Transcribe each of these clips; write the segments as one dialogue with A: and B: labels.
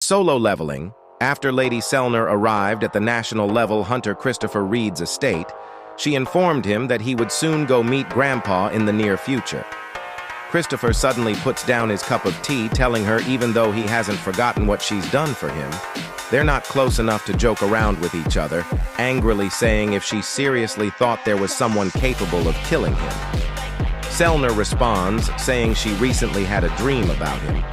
A: Solo leveling. After Lady Selner arrived at the national level Hunter Christopher Reed's estate, she informed him that he would soon go meet Grandpa in the near future. Christopher suddenly puts down his cup of tea, telling her even though he hasn't forgotten what she's done for him, they're not close enough to joke around with each other, angrily saying if she seriously thought there was someone capable of killing him. Selner responds, saying she recently had a dream about him.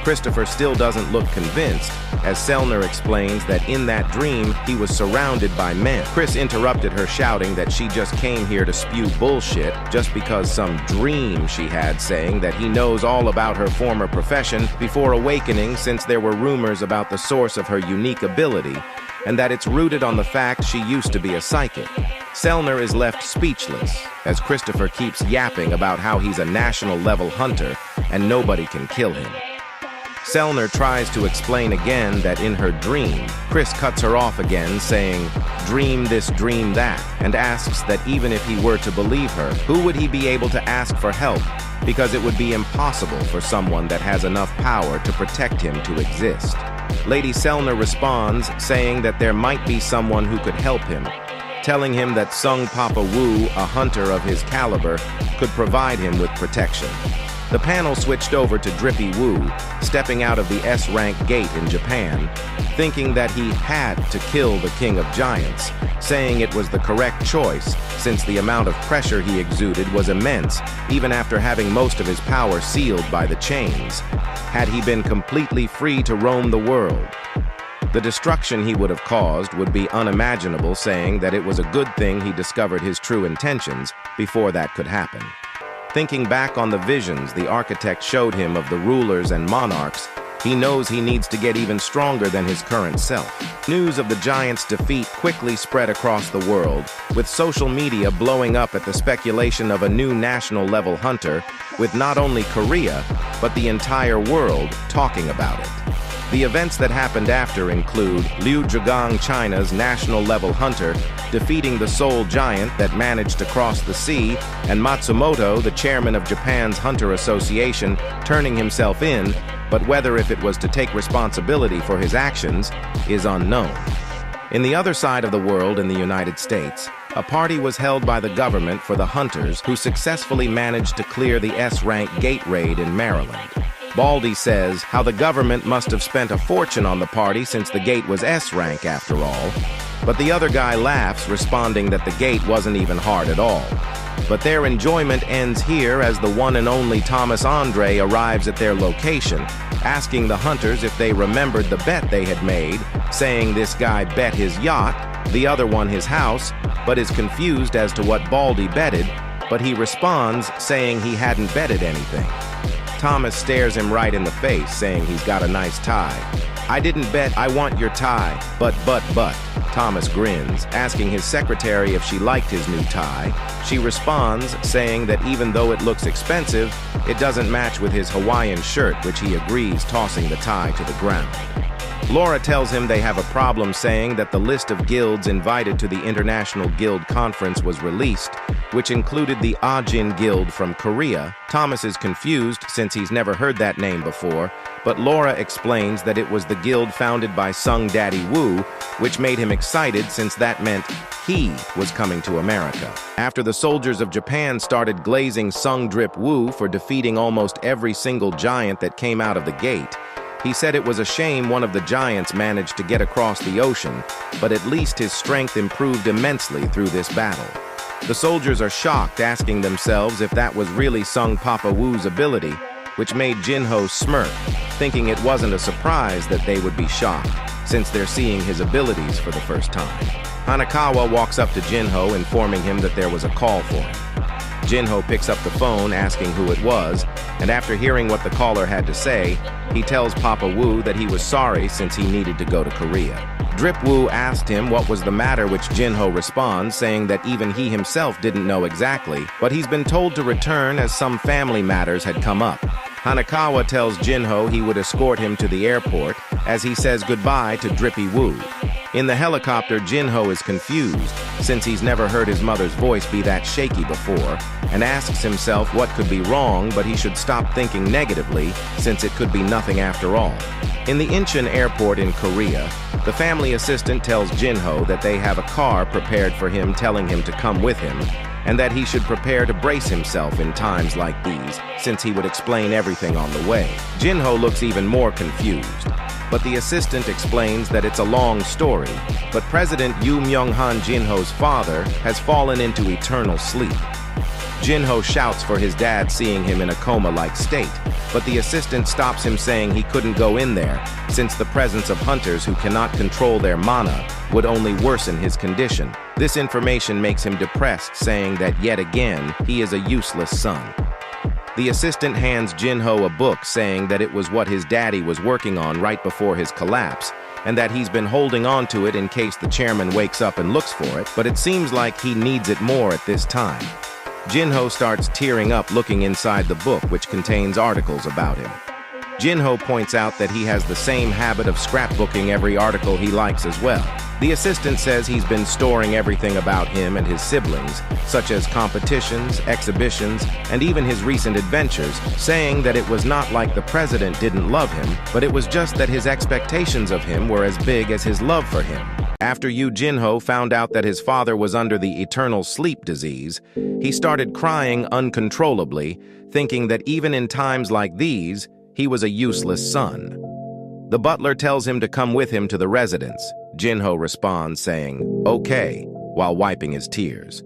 A: Christopher still doesn't look convinced, as Selner explains that in that dream, he was surrounded by men. Chris interrupted her, shouting that she just came here to spew bullshit just because some dream she had, saying that he knows all about her former profession before awakening, since there were rumors about the source of her unique ability, and that it's rooted on the fact she used to be a psychic. Selner is left speechless, as Christopher keeps yapping about how he's a national-level hunter and nobody can kill him. Selner tries to explain again that in her dream, Chris cuts her off again, saying, "Dream this, dream that," and asks that even if he were to believe her, who would he be able to ask for help, because it would be impossible for someone that has enough power to protect him to exist. Lady Selner responds, saying that there might be someone who could help him, telling him that Sung Papa Wu, a hunter of his caliber, could provide him with protection. The panel switched over to Drippy Wu, stepping out of the S-rank gate in Japan, thinking that he had to kill the King of Giants, saying it was the correct choice since the amount of pressure he exuded was immense, even after having most of his power sealed by the chains. Had he been completely free to roam the world, the destruction he would have caused would be unimaginable, saying that it was a good thing he discovered his true intentions before that could happen. Thinking back on the visions the architect showed him of the rulers and monarchs, he knows he needs to get even stronger than his current self. News of the giants' defeat quickly spread across the world, with social media blowing up at the speculation of a new national-level hunter, with not only Korea, but the entire world talking about it. The events that happened after include Liu Zhigang, China's national-level hunter, defeating the Seoul giant that managed to cross the sea, and Matsumoto, the chairman of Japan's Hunter Association, turning himself in, but whether if it was to take responsibility for his actions is unknown. In the other side of the world, in the United States, a party was held by the government for the hunters who successfully managed to clear the S-rank gate raid in Maryland. Baldy says how the government must have spent a fortune on the party since the gate was S-rank after all, but the other guy laughs, responding that the gate wasn't even hard at all. But their enjoyment ends here as the one and only Thomas Andre arrives at their location, asking the hunters if they remembered the bet they had made, saying this guy bet his yacht, the other one his house, but is confused as to what Baldy betted, but he responds saying he hadn't betted anything. Thomas stares him right in the face, saying he's got a nice tie. "I didn't bet, I want your tie, but. Thomas grins, asking his secretary if she liked his new tie. She responds, saying that even though it looks expensive, it doesn't match with his Hawaiian shirt, which he agrees, tossing the tie to the ground. Laura tells him they have a problem, saying that the list of guilds invited to the International Guild Conference was released, which included the Ajin Guild from Korea. Thomas is confused since he's never heard that name before, but Laura explains that it was the guild founded by Sung Daddy Wu, which made him excited since that meant he was coming to America. After the soldiers of Japan started glazing Sung Drip Wu for defeating almost every single giant that came out of the gate, he said it was a shame one of the giants managed to get across the ocean, but at least his strength improved immensely through this battle. The soldiers are shocked, asking themselves if that was really Sung Papa Wu's ability, which made Jinho smirk, thinking it wasn't a surprise that they would be shocked, since they're seeing his abilities for the first time. Hanakawa walks up to Jinho, informing him that there was a call for him. Jinho picks up the phone, asking who it was, and after hearing what the caller had to say, he tells Papa Wu that he was sorry since he needed to go to Korea. Drip Wu asked him what was the matter, which Jinho responds, saying that even he himself didn't know exactly, but he's been told to return as some family matters had come up. Hanakawa tells Jinho he would escort him to the airport, as he says goodbye to Drippy Wu. In the helicopter, Jinho is confused, since he's never heard his mother's voice be that shaky before, and asks himself what could be wrong, but he should stop thinking negatively, since it could be nothing after all. In the Incheon airport in Korea, the family assistant tells Jinho that they have a car prepared for him, telling him to come with him, and that he should prepare to brace himself in times like these, since he would explain everything on the way. Jinho looks even more confused, but the assistant explains that it's a long story, but President Yoo Myung-han, Jinho's father, has fallen into eternal sleep. Jinho shouts for his dad, seeing him in a coma-like state, but the assistant stops him, saying he couldn't go in there, since the presence of hunters who cannot control their mana would only worsen his condition. This information makes him depressed, saying that yet again, he is a useless son. The assistant hands Jinho a book, saying that it was what his daddy was working on right before his collapse, and that he's been holding on to it in case the chairman wakes up and looks for it, but it seems like he needs it more at this time. Jinho starts tearing up looking inside the book, which contains articles about him. Jinho points out that he has the same habit of scrapbooking every article he likes as well. The assistant says he's been storing everything about him and his siblings, such as competitions, exhibitions, and even his recent adventures, saying that it was not like the president didn't love him, but it was just that his expectations of him were as big as his love for him. After Yoo Jinho found out that his father was under the eternal sleep disease, he started crying uncontrollably, thinking that even in times like these, he was a useless son. The butler tells him to come with him to the residence. Jinho responds, saying, "Okay," while wiping his tears.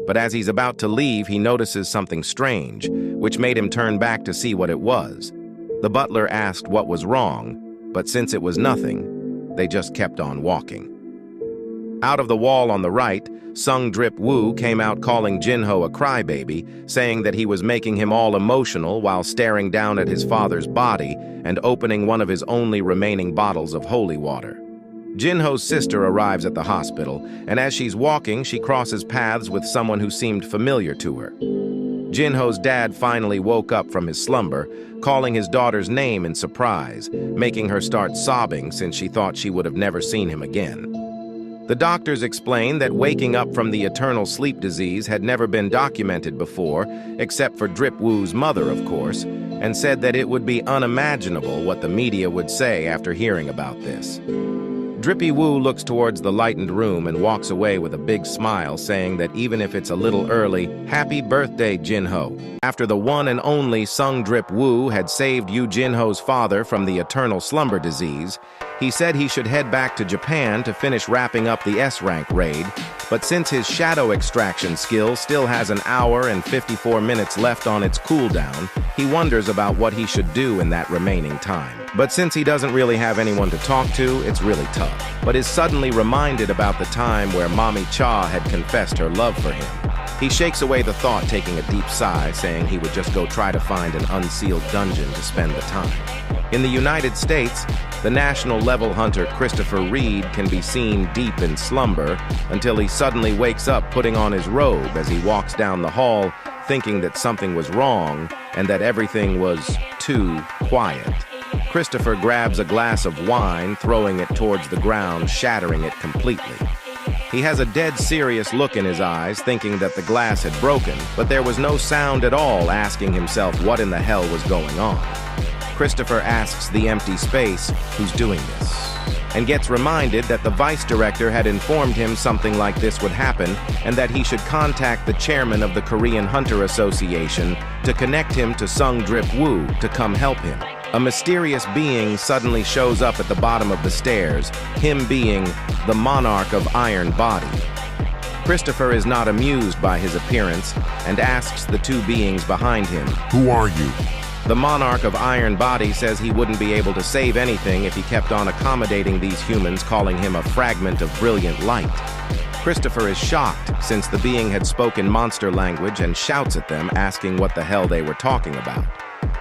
A: But as he's about to leave, he notices something strange, which made him turn back to see what it was. The butler asked what was wrong, but since it was nothing, they just kept on walking. Out of the wall on the right, Sung Drip Woo came out, calling Jinho a crybaby, saying that he was making him all emotional while staring down at his father's body and opening one of his only remaining bottles of holy water. Jinho's sister arrives at the hospital, and as she's walking, she crosses paths with someone who seemed familiar to her. Jinho's dad finally woke up from his slumber, calling his daughter's name in surprise, making her start sobbing since she thought she would have never seen him again. The doctors explained that waking up from the eternal sleep disease had never been documented before, except for Drip Woo's mother, of course, and said that it would be unimaginable what the media would say after hearing about this. Drippy Woo looks towards the lightened room and walks away with a big smile, saying that even if it's a little early, happy birthday, Jinho. After the one and only Sung Drip Woo had saved Yoo Jinho's father from the eternal slumber disease, he said he should head back to Japan to finish wrapping up the S-rank raid, but since his shadow extraction skill still has an hour and 54 minutes left on its cooldown, he wonders about what he should do in that remaining time. But since he doesn't really have anyone to talk to, it's really tough. But is suddenly reminded about the time where Mommy Cha had confessed her love for him. He shakes away the thought, taking a deep sigh, saying he would just go try to find an unsealed dungeon to spend the time. In the United States, the national-level hunter Christopher Reed can be seen deep in slumber until he suddenly wakes up putting on his robe as he walks down the hall, thinking that something was wrong and that everything was too quiet. Christopher grabs a glass of wine, throwing it towards the ground, shattering it completely. He has a dead serious look in his eyes, thinking that the glass had broken, but there was no sound at all, asking himself what in the hell was going on. Christopher asks the empty space, who's doing this, and gets reminded that the vice director had informed him something like this would happen and that he should contact the chairman of the Korean Hunter Association to connect him to Sung Drip Woo to come help him. A mysterious being suddenly shows up at the bottom of the stairs, him being the Monarch of Iron Body. Christopher is not amused by his appearance and asks the two beings behind him,
B: "Who are you?"
A: The Monarch of Iron Body says he wouldn't be able to save anything if he kept on accommodating these humans, calling him a fragment of brilliant light. Christopher is shocked since the being had spoken monster language and shouts at them, asking what the hell they were talking about.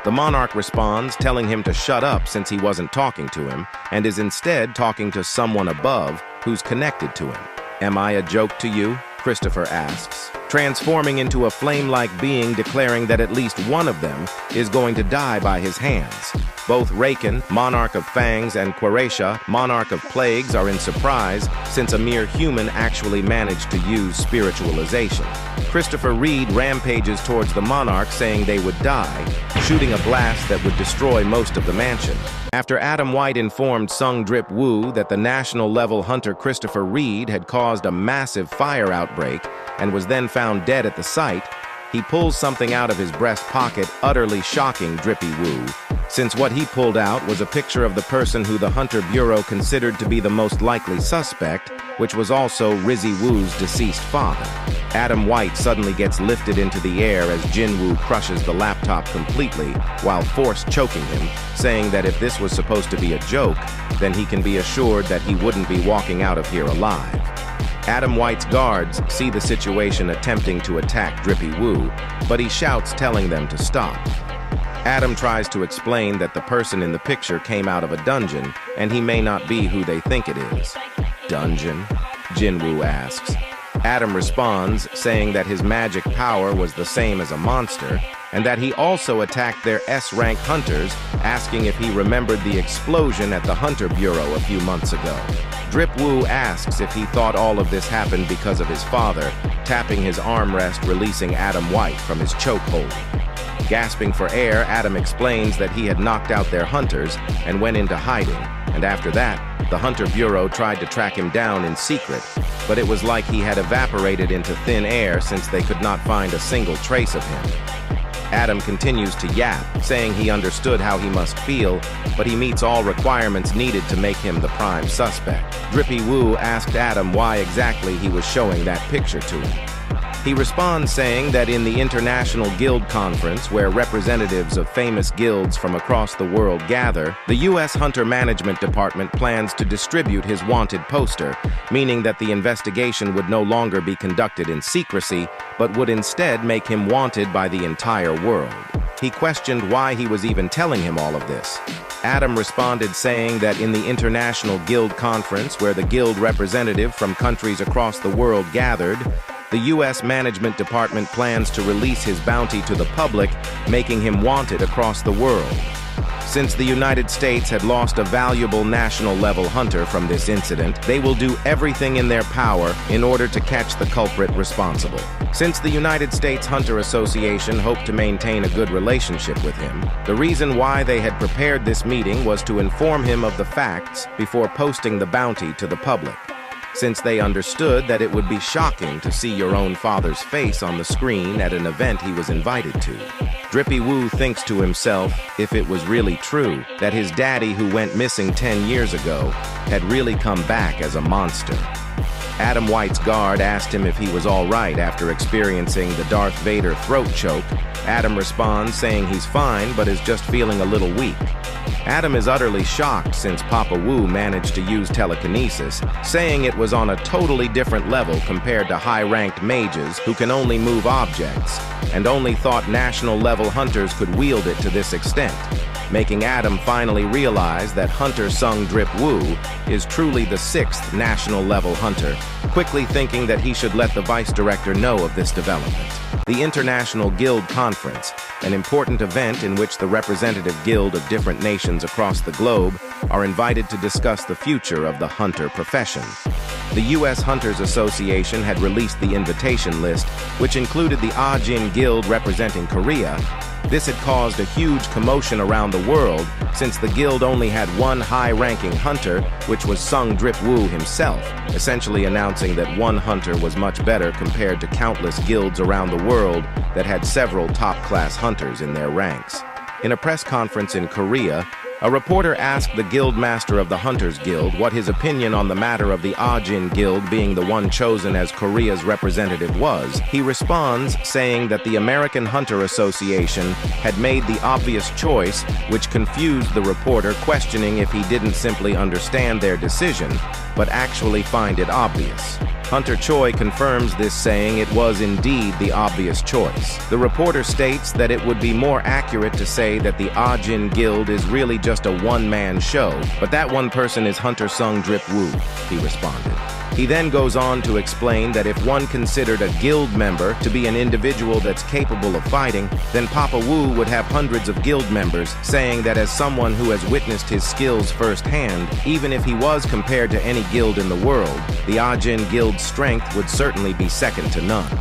A: The Monarch responds, telling him to shut up since he wasn't talking to him, and is instead talking to someone above who's connected to him. "Am I a joke to you?" Christopher asks. transforming into a flame-like being, declaring that at least one of them is going to die by his hands. Both Raken, Monarch of Fangs, and Quaresha, Monarch of Plagues, are in surprise since a mere human actually managed to use spiritualization. Christopher Reed rampages towards the Monarch, saying they would die, shooting a blast that would destroy most of the mansion. After Adam White informed Sung Drip Woo that the national-level hunter Christopher Reed had caused a massive fire outbreak and was then found dead at the site, he pulls something out of his breast pocket, utterly shocking Drippy Woo, since what he pulled out was a picture of the person who the Hunter Bureau considered to be the most likely suspect, which was also Rizzy Woo's deceased father. Adam White suddenly gets lifted into the air as Jin Woo crushes the laptop completely while force choking him, saying that if this was supposed to be a joke, then he can be assured that he wouldn't be walking out of here alive. Adam White's guards see the situation attempting to attack Drippy Woo, but he shouts telling them to stop. Adam tries to explain that the person in the picture came out of a dungeon and he may not be who they think it is. Dungeon? Jin Woo asks. Adam responds, saying that his magic power was the same as a monster and that he also attacked their S-rank hunters, asking if he remembered the explosion at the Hunter Bureau a few months ago. Drip Woo asks if he thought all of this happened because of his father, tapping his armrest, releasing Adam White from his chokehold. Gasping for air, Adam explains that he had knocked out their hunters and went into hiding, and after that, the Hunter Bureau tried to track him down in secret, but it was like he had evaporated into thin air since they could not find a single trace of him. Adam continues to yap, saying he understood how he must feel, but he meets all requirements needed to make him the prime suspect. Drippy Woo asked Adam why exactly he was showing that picture to him. He responds saying that in the International Guild Conference, where representatives of famous guilds from across the world gather, the U.S. Hunter Management Department plans to distribute his wanted poster, meaning that the investigation would no longer be conducted in secrecy, but would instead make him wanted by the entire world. He questioned why he was even telling him all of this. Adam responded saying that in the International Guild Conference, where the guild representative from countries across the world gathered, the U.S. Management Department plans to release his bounty to the public, making him wanted across the world. Since the United States had lost a valuable national-level hunter from this incident, they will do everything in their power in order to catch the culprit responsible. Since the United States Hunter Association hoped to maintain a good relationship with him, the reason why they had prepared this meeting was to inform him of the facts before posting the bounty to the public, since they understood that it would be shocking to see your own father's face on the screen at an event he was invited to. Drippy Woo thinks to himself, if it was really true, that his daddy who went missing 10 years ago had really come back as a monster. Adam White's guard asked him if he was all right after experiencing the Darth Vader throat choke. Adam responds saying he's fine but is just feeling a little weak. Adam is utterly shocked since Papa Wu managed to use telekinesis, saying it was on a totally different level compared to high-ranked mages who can only move objects, and only thought national-level hunters could wield it to this extent, making Adam finally realize that Hunter Sung Drip Woo is truly the 6th national-level hunter, quickly thinking that he should let the vice director know of this development. The International Guild Conference, an important event in which the representative guild of different nations across the globe are invited to discuss the future of the hunter profession. The U.S. Hunters Association had released the invitation list, which included the Ajin Guild representing Korea. This had caused a huge commotion around the world since the guild only had one high-ranking hunter, which was Sung Drip Woo himself, essentially announcing that one hunter was much better compared to countless guilds around the world that had several top-class hunters in their ranks. In a press conference in Korea, a reporter asked the guild master of the Hunters Guild what his opinion on the matter of the Ajin Guild being the one chosen as Korea's representative was. He responds saying that the American Hunter Association had made the obvious choice, which confused the reporter, questioning if he didn't simply understand their decision, but actually find it obvious. Hunter Choi confirms this, saying it was indeed the obvious choice. The reporter states that it would be more accurate to say that the Ajin Guild is really just a one-man show, but that one person is Hunter Sung Drip Woo, he responded. He then goes on to explain that if one considered a guild member to be an individual that's capable of fighting, then Papa Wu would have hundreds of guild members, saying that as someone who has witnessed his skills firsthand, even if he was compared to any guild in the world, the Ajin Guild's strength would certainly be second to none.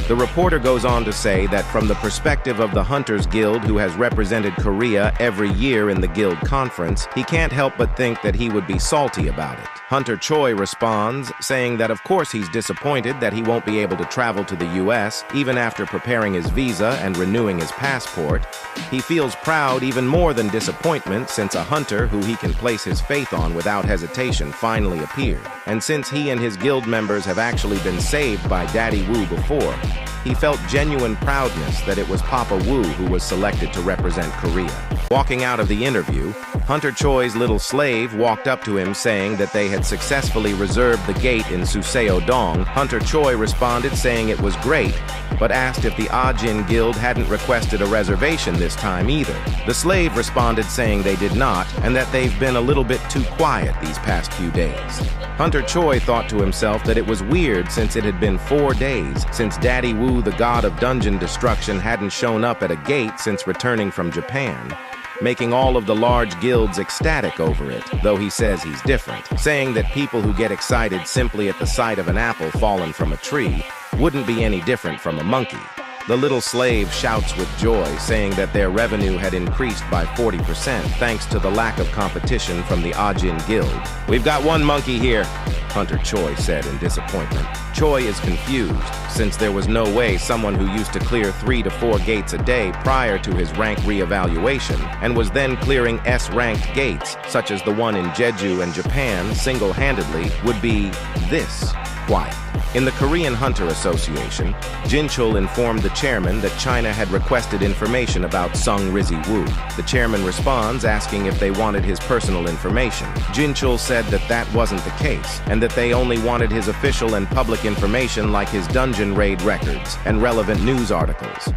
A: The reporter goes on to say that from the perspective of the Hunters Guild, who has represented Korea every year in the guild conference, he can't help but think that he would be salty about it. Hunter Choi responds, saying that of course he's disappointed that he won't be able to travel to the US, even after preparing his visa and renewing his passport. He feels proud even more than disappointment since a hunter who he can place his faith on without hesitation finally appeared. And since he and his guild members have actually been saved by Daddy Wu before, he felt genuine proudness that it was Papa Wu who was selected to represent Korea. Walking out of the interview, Hunter Choi's little slave walked up to him saying that they had successfully reserved the gate in Suseo-dong. Hunter Choi responded saying it was great, but asked if the Ajin Guild hadn't requested a reservation this time either. The slave responded saying they did not, and that they've been a little bit too quiet these past few days. Hunter Choi thought to himself that it was weird since it had been 4 days since Daddy Wu, the god of dungeon destruction, hadn't shown up at a gate since returning from Japan, making all of the large guilds ecstatic over it, though he says he's different, saying that people who get excited simply at the sight of an apple fallen from a tree wouldn't be any different from a monkey. The little slave shouts with joy, saying that their revenue had increased by 40% thanks to the lack of competition from the Ajin Guild. "We've got one monkey here," Hunter Choi said in disappointment. Choi is confused, since there was no way someone who used to clear 3 to 4 gates a day prior to his rank re-evaluation, and was then clearing S-ranked gates, such as the one in Jeju and Japan, single-handedly, would be this quiet. In the Korean Hunter Association, Jinchul informed the chairman that China had requested information about Sung Rizzi Wu. The chairman responds asking if they wanted his personal information. Jinchul said that that wasn't the case, and that they only wanted his official and public information like his dungeon raid records and relevant news articles.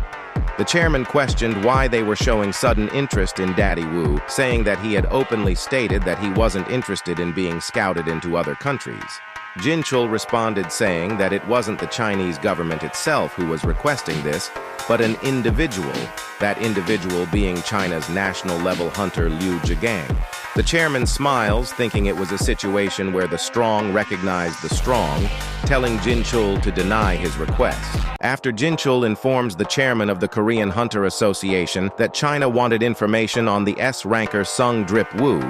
A: The chairman questioned why they were showing sudden interest in Daddy Wu, saying that he had openly stated that he wasn't interested in being scouted into other countries. Jinchul responded saying that it wasn't the Chinese government itself who was requesting this, but an individual, that individual being China's national-level hunter Liu Zhigang. The chairman smiles, thinking it was a situation where the strong recognized the strong, telling Jinchul to deny his request. After Jinchul informs the chairman of the Korean Hunter Association that China wanted information on the S-ranker Sung Drip Wu,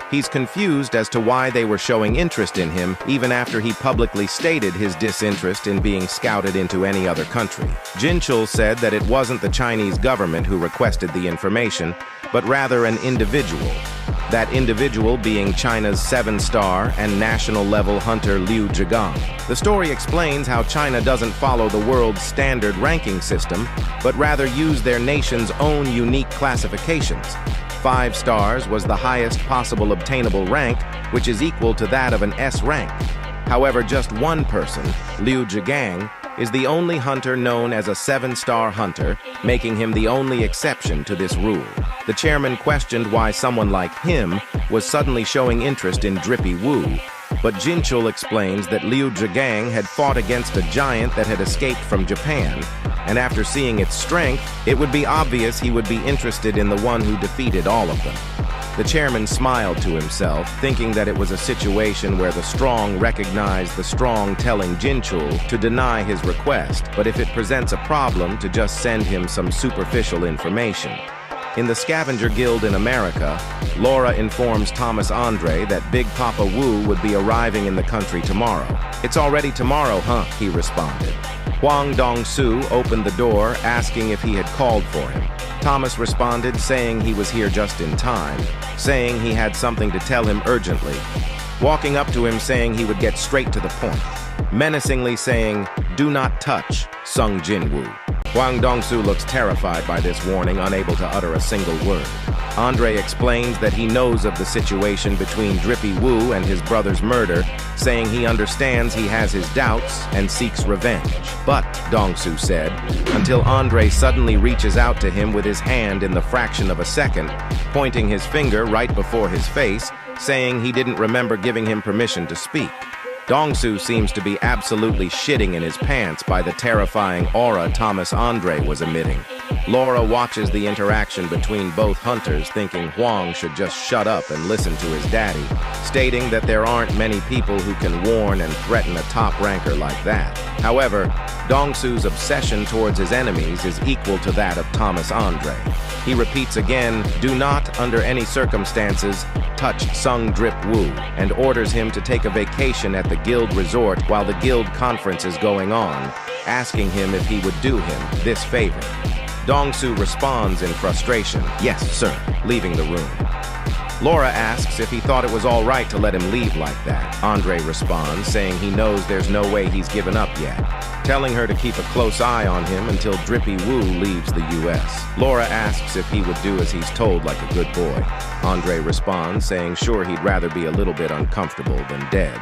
A: he's confused as to why they were showing interest in him even after he publicly stated his disinterest in being scouted into any other country. Jinchul said that it wasn't the Chinese government who requested the information, but rather an individual. That individual being China's 7-star and national-level hunter Liu Zhigang. The story explains how China doesn't follow the world's standard ranking system, but rather use their nation's own unique classifications. 5 stars was the highest possible obtainable rank, which is equal to that of an S rank. However, just one person, Liu Zhigang, is the only hunter known as a 7-star hunter, making him the only exception to this rule. The chairman questioned why someone like him was suddenly showing interest in Drippy Wu, but Jinchul explains that Liu Zhigang had fought against a giant that had escaped from Japan, and after seeing its strength, it would be obvious he would be interested in the one who defeated all of them. The chairman smiled to himself, thinking that it was a situation where the strong recognized the strong, telling Jinchul to deny his request, but if it presents a problem, to just send him some superficial information. In the Scavenger Guild in America, Laura informs Thomas Andre that Big Papa Wu would be arriving in the country tomorrow. "It's already tomorrow, huh?" he responded. Huang Dong-su opened the door, asking if he had called for him. Thomas responded, saying he was here just in time, saying he had something to tell him urgently, walking up to him saying he would get straight to the point, menacingly saying, "Do not touch Sung Jin Woo." Huang Dong-su looks terrified by this warning, unable to utter a single word. Andre explains that he knows of the situation between Drippy Woo and his brother's murder, saying he understands he has his doubts and seeks revenge. But, Dong-soo said, until Andre suddenly reaches out to him with his hand in the fraction of a second, pointing his finger right before his face, saying he didn't remember giving him permission to speak. Dong-soo seems to be absolutely shitting in his pants by the terrifying aura Thomas Andre was emitting. Laura watches the interaction between both hunters, thinking Hwang should just shut up and listen to his daddy, stating that there aren't many people who can warn and threaten a top ranker like that. However, Dong-soo's obsession towards his enemies is equal to that of Thomas Andre. He repeats again, do not, under any circumstances, touch Sung Drip Woo, and orders him to take a vacation at the guild resort while the guild conference is going on, asking him if he would do him this favor. Dong-soo responds in frustration, yes, sir, leaving the room. Laura asks if he thought it was all right to let him leave like that. Andre responds, saying he knows there's no way he's given up yet, telling her to keep a close eye on him until Drippy Woo leaves the US. Laura asks if he would do as he's told like a good boy. Andre responds, saying sure he'd rather be a little bit uncomfortable than dead.